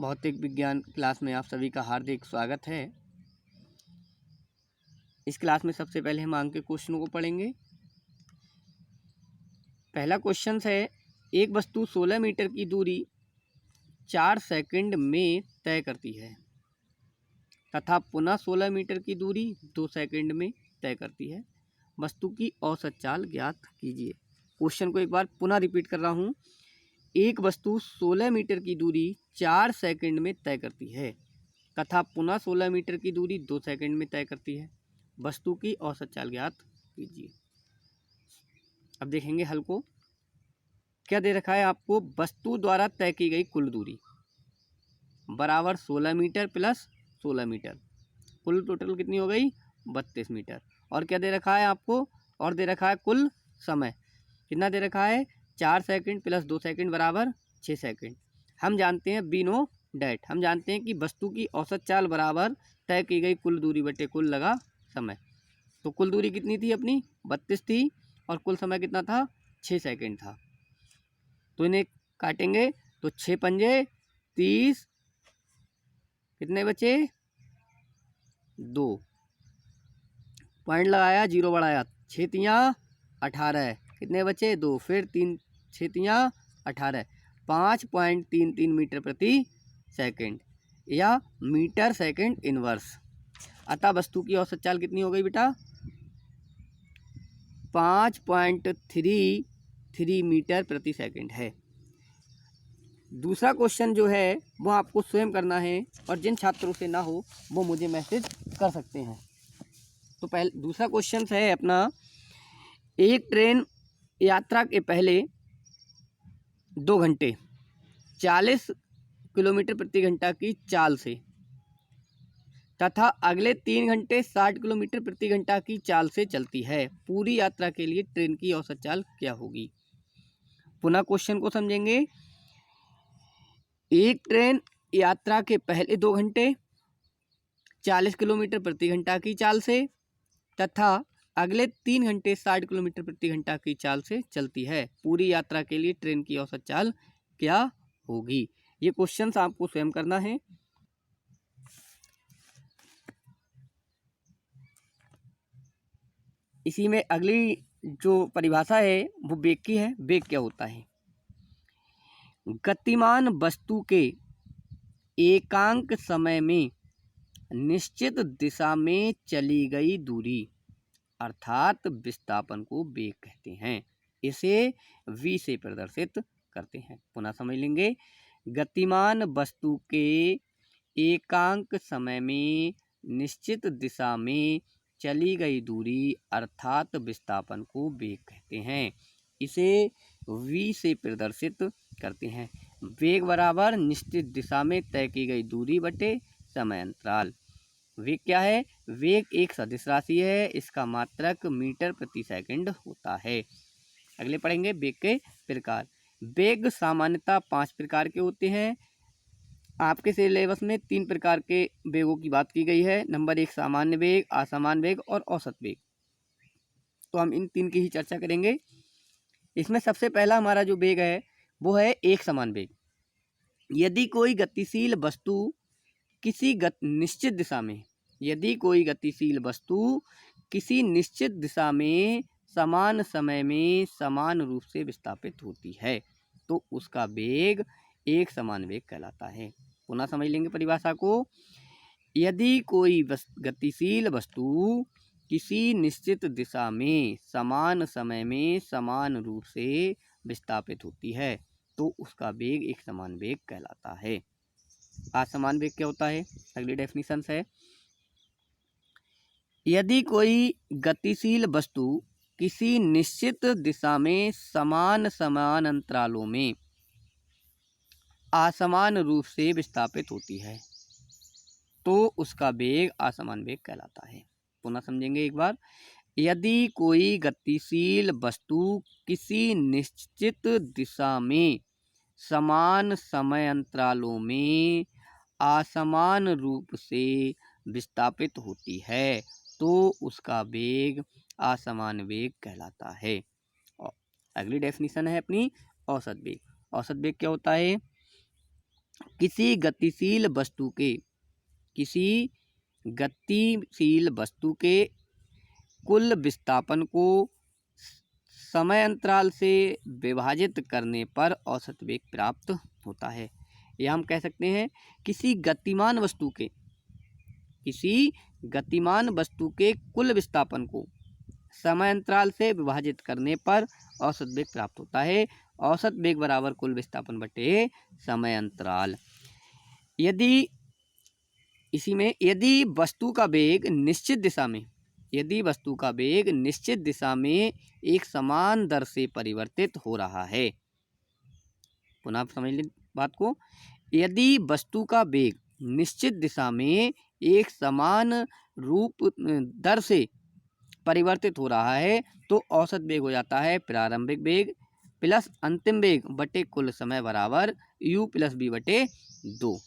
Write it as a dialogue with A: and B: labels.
A: भौतिक विज्ञान क्लास में आप सभी का हार्दिक स्वागत है। इस क्लास में सबसे पहले हम अंक के क्वेश्चनों को पढ़ेंगे। पहला क्वेश्चन है, एक वस्तु 16 मीटर की दूरी 4 सेकंड में तय करती है तथा पुनः 16 मीटर की दूरी 2 सेकंड में तय करती है। वस्तु की औसत चाल ज्ञात कीजिए। क्वेश्चन को एक बार पुनः रिपीट कर रहा हूँ। एक वस्तु 16 मीटर की दूरी 4 सेकंड में तय करती है तथा पुनः 16 मीटर की दूरी 2 सेकंड में तय करती है। वस्तु की औसत चाल ज्ञात कीजिए। अब देखेंगे हल को। क्या दे रखा है आपको? वस्तु द्वारा तय की गई कुल दूरी बराबर 16 मीटर प्लस 16 मीटर, कुल टोटल कितनी हो गई? 32 मीटर। और क्या दे रखा है आपको? और दे रखा है कुल समय कितना दे रखा है? 4 सेकंड प्लस 2 सेकंड बराबर 6 सेकंड। हम जानते हैं वी नो डैट, हम जानते हैं कि वस्तु की औसत चाल बराबर तय की गई कुल दूरी बटे कुल लगा समय। तो कुल दूरी कितनी थी अपनी? 32 थी और कुल समय कितना था? 6 सेकंड था। तो इन्हें काटेंगे तो 6 पंजे 30, कितने बचे? 2 पॉइंट लगाया, 0 बढ़ाया, 6 तियाँ 18, कितने बचे? 2, फिर 3 6 तियाँ 18, 5.33 मीटर प्रति सेकंड या मीटर सेकंड इनवर्स। अतः वस्तु की औसत चाल कितनी हो गई बेटा? 5.33 मीटर प्रति सेकंड है। दूसरा क्वेश्चन जो है वो आपको स्वयं करना है और जिन छात्रों से ना हो वो मुझे मैसेज कर सकते हैं। तो पहले दूसरा क्वेश्चन है अपना, एक ट्रेन यात्रा के पहले 2 घंटे 40 किलोमीटर प्रति घंटा की चाल से तथा अगले 3 घंटे 60 किलोमीटर प्रति घंटा की चाल से चलती है। पूरी यात्रा के लिए ट्रेन की औसत चाल क्या होगी? पुनः क्वेश्चन को समझेंगे। एक ट्रेन यात्रा के पहले 2 घंटे 40 किलोमीटर प्रति घंटा की चाल से तथा अगले 3 घंटे 60 किलोमीटर प्रति घंटा की चाल से चलती है। पूरी यात्रा के लिए ट्रेन की औसत चाल क्या होगी? ये क्वेश्चंस आपको स्वयं करना है। इसी में अगली जो परिभाषा है वो वेग की है। वेग क्या होता है? गतिमान वस्तु के एकांक समय में निश्चित दिशा में चली गई दूरी अर्थात विस्थापन को वेग कहते हैं। इसे v से प्रदर्शित करते हैं। पुनः समझ लेंगे। गतिमान वस्तु के एकांक समय में निश्चित दिशा में चली गई दूरी अर्थात विस्थापन को वेग कहते हैं। इसे v से प्रदर्शित करते हैं। वेग बराबर निश्चित दिशा में तय की गई दूरी बटे समय अंतराल। वेग क्या है? वेग एक सदिश राशि है, इसका मात्रक मीटर प्रति सेकंड होता है। अगले पढ़ेंगे वेग के प्रकार। वेग सामान्यतः 5 प्रकार के होते हैं। आपके सिलेबस में 3 प्रकार के वेगों की बात की गई है। नंबर 1 सामान्य वेग, असामान्य वेग और औसत वेग। तो हम इन 3 की ही चर्चा करेंगे। इसमें सबसे पहला हमारा जो वेग है वो है एक समान वेग। यदि कोई गतिशील वस्तु किसी निश्चित दिशा में, यदि कोई गतिशील वस्तु किसी निश्चित दिशा में समान समय में समान रूप से विस्थापित होती है तो उसका वेग एक समान वेग कहलाता है। पुनः समझ लेंगे परिभाषा को। यदि कोई गतिशील वस्तु किसी निश्चित दिशा में समान समय में समान रूप से विस्थापित होती है तो उसका वेग एक समान वेग कहलाता है। असमान वेग क्या होता है? अगली डेफिनेशन है, यदि कोई गतिशील वस्तु किसी निश्चित दिशा में समान समान अंतरालों में असमान रूप से विस्थापित होती है तो उसका वेग असमान वेग कहलाता है। पुनः समझेंगे एक बार। यदि कोई गतिशील वस्तु किसी निश्चित दिशा में समान समय अंतरालों में असमान रूप से विस्थापित होती है तो उसका वेग असमान वेग कहलाता है। और अगली डेफिनेशन है अपनी औसत वेग। औसत वेग क्या होता है? किसी गतिशील वस्तु के कुल विस्थापन को समय अंतराल से विभाजित करने पर औसत वेग प्राप्त होता है। या हम कह सकते हैं किसी गतिमान वस्तु के कुल विस्थापन को समय अंतराल से विभाजित करने पर औसत वेग प्राप्त होता है। औसत वेग बराबर कुल विस्थापन बटे समय अंतराल। यदि वस्तु का वेग निश्चित दिशा में एक समान दर से परिवर्तित हो रहा है। पुनः समझ लें बात को। यदि वस्तु का वेग निश्चित दिशा में एक समान दर से परिवर्तित हो रहा है तो औसत वेग हो जाता है प्रारंभिक वेग प्लस अंतिम वेग बटे कुल समय बराबर u प्लस v बटे 2।